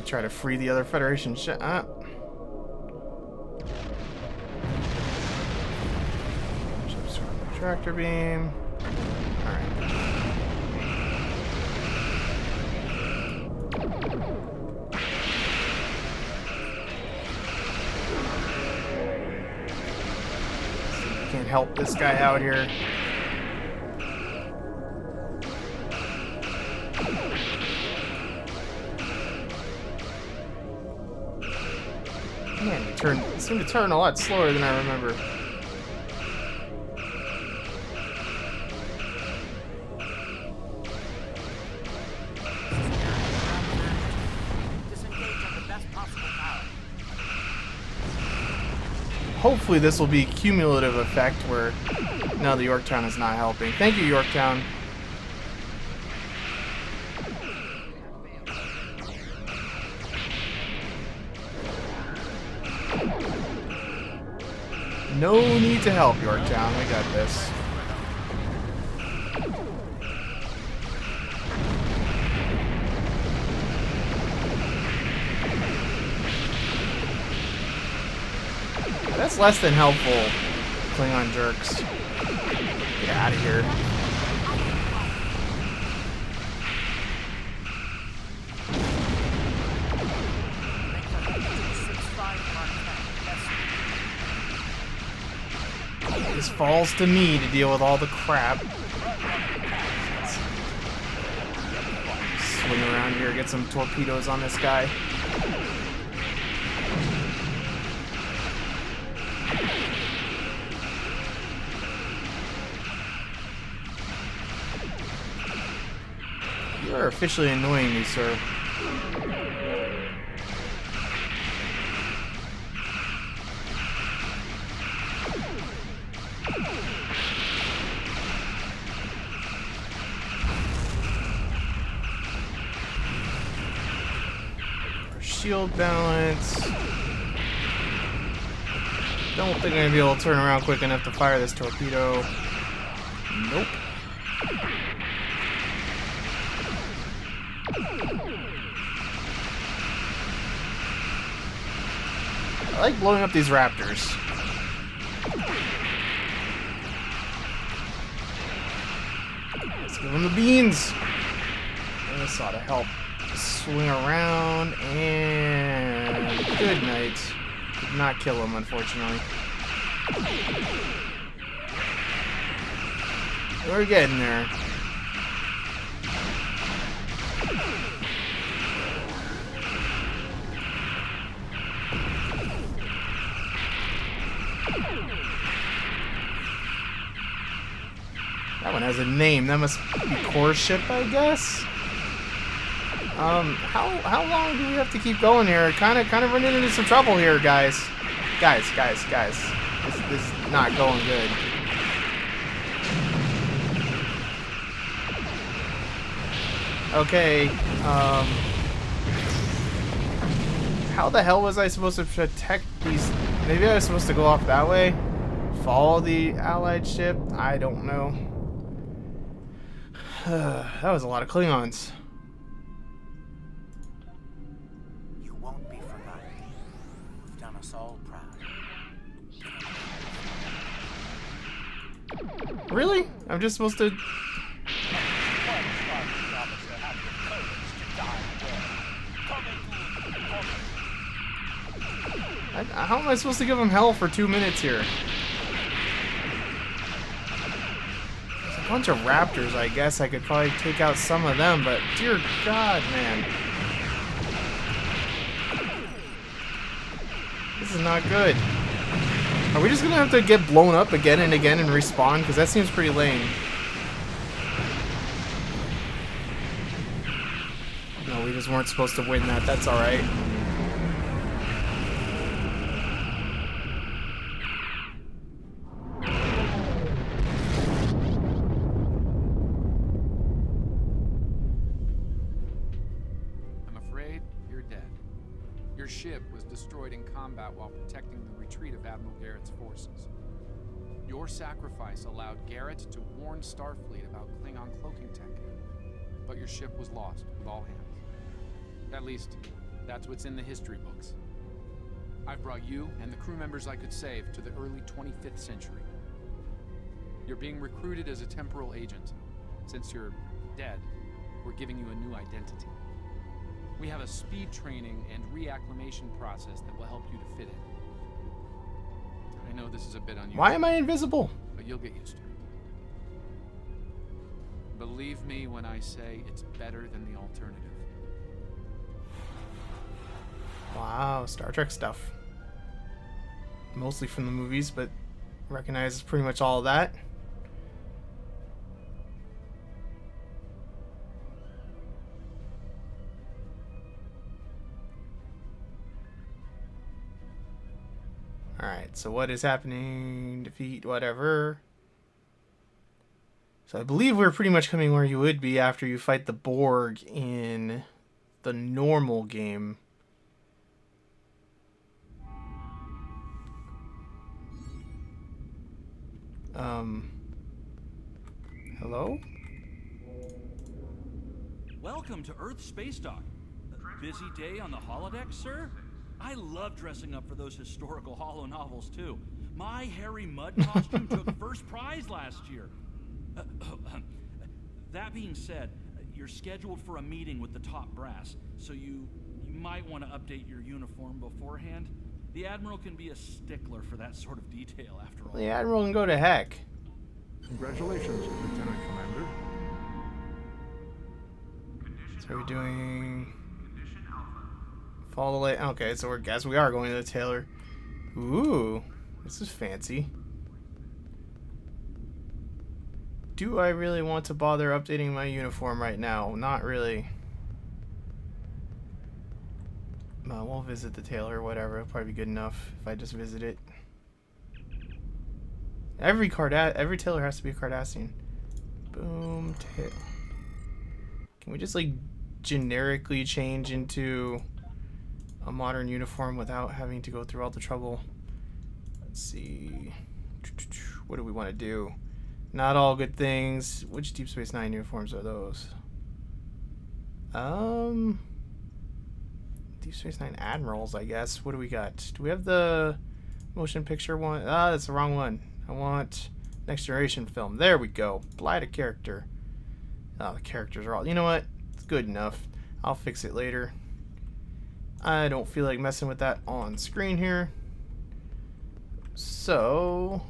try to free the other Federation ship. Tractor beam. Alright. Can't help this guy out here. Man, it seemed to turn a lot slower than I remember. Hopefully this will be cumulative effect where now the Yorktown is not helping. Thank you, Yorktown. No need to help, Yorktown. We got this. That's less than helpful, Klingon jerks. Get out of here. This falls to me to deal with all the crap. Swing around here, get some torpedoes on this guy. You are officially annoying me, sir. Shield balance. Don't think I'm gonna be able to turn around quick enough to fire this torpedo. Nope. I like blowing up these raptors. Let's give them the beans. This ought to help. Swing around and good night. Did not kill him, unfortunately. We're getting there. That one has a name. That must be core ship, I guess. How long do we have to keep going here? Kind of running into some trouble here, guys. Guys. This is not going good. Okay. How the hell was I supposed to protect these? Maybe I was supposed to go off that way? Follow the allied ship? I don't know. That was a lot of Klingons. Really? I'm just supposed to... How am I supposed to give him hell for 2 minutes here? There's a bunch of raptors, I guess. I could probably take out some of them, but dear God, man. This is not good. Are we just gonna have to get blown up again and again and respawn? Because that seems pretty lame. No, we just weren't supposed to win that. That's alright. I'm afraid you're dead. Your ship was destroyed in combat while protecting the retreat of Admiral Garrett's forces. Your sacrifice allowed Garrett to warn Starfleet about Klingon cloaking tech, but your ship was lost with all hands. At least, That's what's in the history books. I've brought you and the crew members I could save to the early 25th century. You're being recruited as a temporal agent. Since you're dead, we're giving you a new identity. We have a speed training and reacclimation process that will help you to fit in. I know this is a bit unusual. Why am I invisible? But you'll get used to it. Believe me when I say it's better than the alternative. Wow, Star Trek stuff. Mostly from the movies, but recognizes pretty much all of that. Alright, so what is happening? Defeat, whatever. So I believe we're pretty much coming where you would be after you fight the Borg in the normal game. Hello? Welcome to Earth Space Dock. A busy day on the holodeck, sir? I love dressing up for those historical holo novels, too. My Harry Mudd costume took first prize last year. That being said, you're scheduled for a meeting with the top brass, so you might want to update your uniform beforehand. The Admiral can be a stickler for that sort of detail, after all. The Admiral can go to heck. Congratulations, Lieutenant Commander. So we're doing... Follow the light. Okay, so I guess we are going to the tailor. Ooh, this is fancy. Do I really want to bother updating my uniform right now? Not really. We'll visit the tailor, whatever. It'll probably be good enough if I just visit it. Every tailor has to be a Cardassian. Boom. Can we just like generically change into a modern uniform without having to go through all the trouble? Let's see. What do we want to do? Not all good things. Which Deep Space Nine uniforms are those? Deep Space Nine Admirals, I guess. What do we got? Do we have the motion picture one? Ah, that's the wrong one. I want Next Generation film. There we go. Blight a character. Oh, the characters are all... You know what? It's good enough. I'll fix it later. I don't feel like messing with that on screen here. So...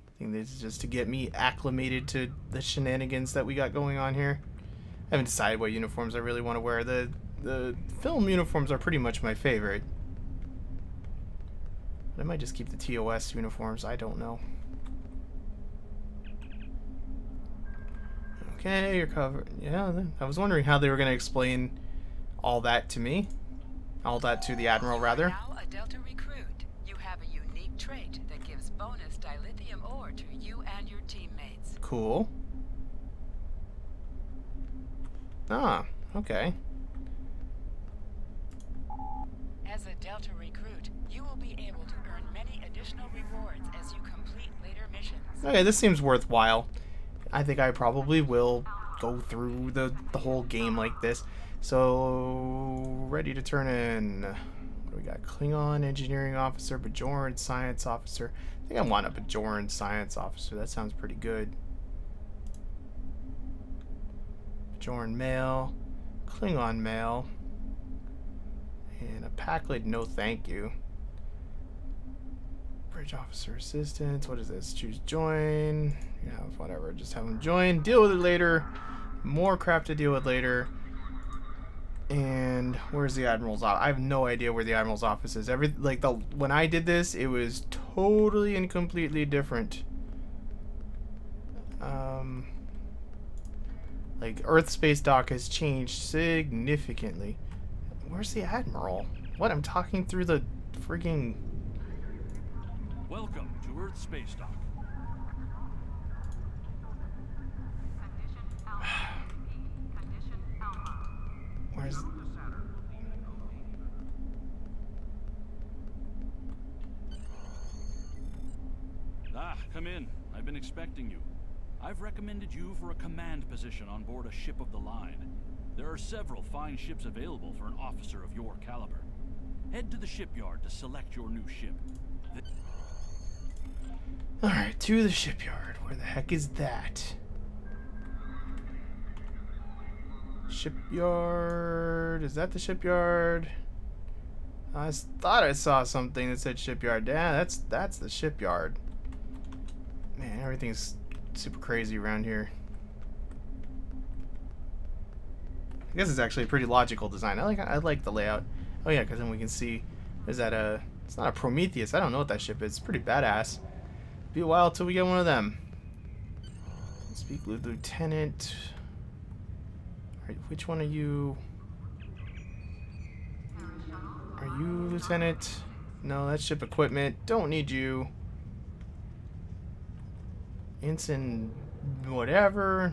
I think this is just to get me acclimated to the shenanigans that we got going on here. I haven't decided what uniforms I really want to wear. The film uniforms are pretty much my favorite. I might just keep the TOS uniforms. I don't know. Okay, you're covered. Yeah, I was wondering how they were going to explain all that to me. All that to the Admiral, rather. Now a Delta recruit. You have a unique trait that gives bonus dilithium ore to you and your teammates. Cool. Ah, okay. As a Delta recruit, you will be able to earn many additional rewards as you complete later missions. Okay, this seems worthwhile. I think I probably will go through the whole game like this. So, ready to turn in. What do we got? Klingon Engineering Officer, Bajoran Science Officer. I think I want a Bajoran Science Officer. That sounds pretty good. Bajoran Male. Klingon Male. And a Pakled, no thank you. Bridge Officer Assistant. What is this? Choose join. Yeah, whatever. Just have them join. Deal with it later. More crap to deal with later. And where's the Admiral's office? I have no idea where the Admiral's office is. When I did this, it was totally and completely different. Like Earth Space Dock has changed significantly. Where's the Admiral? What? I'm talking through the freaking... Welcome to Earth Space Dock. Where's... Ah, come in. I've been expecting you. I've recommended you for a command position on board a ship of the line. There are several fine ships available for an officer of your caliber. Head to the shipyard to select your new ship. Alright, to the shipyard. Where the heck is that? Shipyard. Is that the shipyard? I thought I saw something that said shipyard. Yeah, that's the shipyard. Man, everything's super crazy around here. I guess it's actually a pretty logical design. I like the layout. Oh yeah, because then we can see, is that a, it's not a Prometheus. I don't know what that ship is. It's pretty badass. Be a while till we get one of them. Speak with Lieutenant. Alright, which one are you? Are you Lieutenant? No, that's ship equipment. Don't need you. Ensign whatever.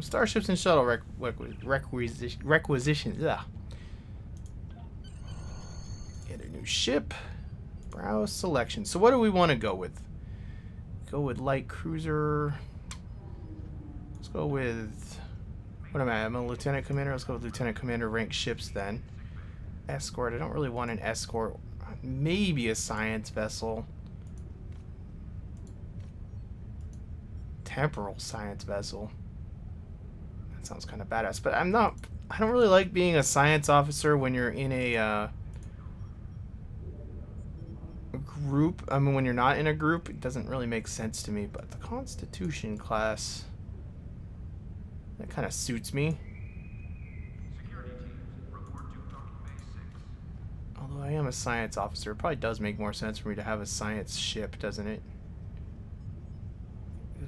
Starships and shuttle requisitions. Ugh. Get a new ship. Browse selection. So what do we want to go with? Go with light cruiser. Let's go with... What am I? I'm a lieutenant commander. Let's go with lieutenant commander rank ships then. Escort. I don't really want an escort. Maybe a science vessel. Temporal science vessel. That sounds kind of badass. But I don't really like being a science officer when you're in a group. I mean, when you're not in a group, it doesn't really make sense to me. But the Constitution class, that kind of suits me. Although I am a science officer, it probably does make more sense for me to have a science ship, doesn't it?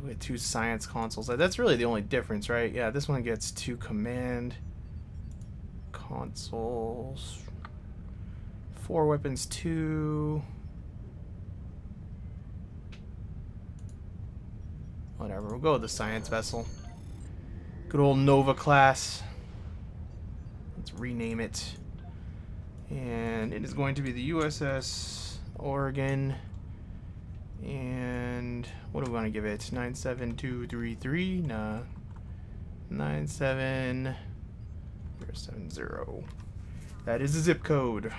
With 2 science consoles. That's really the only difference, right? Yeah, this one gets 2 command consoles. 4 weapons, 2. Whatever, we'll go with the science vessel. Good old Nova class. Let's rename it. And it is going to be the USS Oregon. And what do we want to give it? 97233? Nah. 97070. That is the zip code.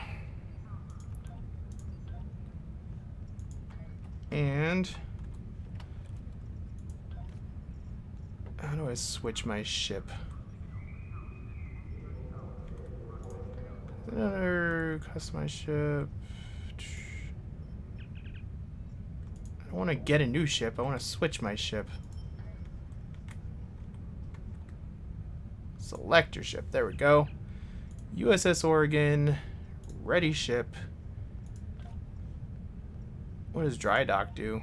And how do I switch my ship? Another customize ship. I don't want to get a new ship. I want to switch my ship. Select your ship. There we go. USS Oregon. Ready ship. What does dry dock do?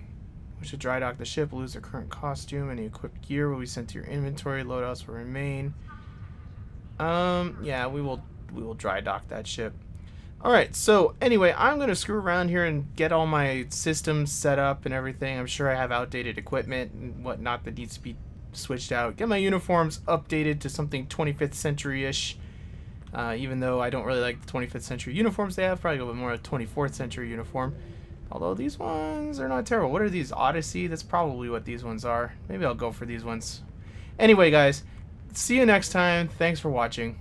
We should dry dock the ship, lose their current costume. Any equipped gear will be sent to your inventory. Loadouts will remain. Yeah, we will dry dock that ship. Alright, so anyway, I'm going to screw around here and get all my systems set up and everything. I'm sure I have outdated equipment and whatnot that needs to be switched out. Get my uniforms updated to something 25th century-ish. Even though I don't really like the 25th century uniforms they have. Probably go with more of a 24th century uniform. Although these ones are not terrible. What are these? Odyssey? That's probably what these ones are. Maybe I'll go for these ones. Anyway, guys, see you next time. Thanks for watching.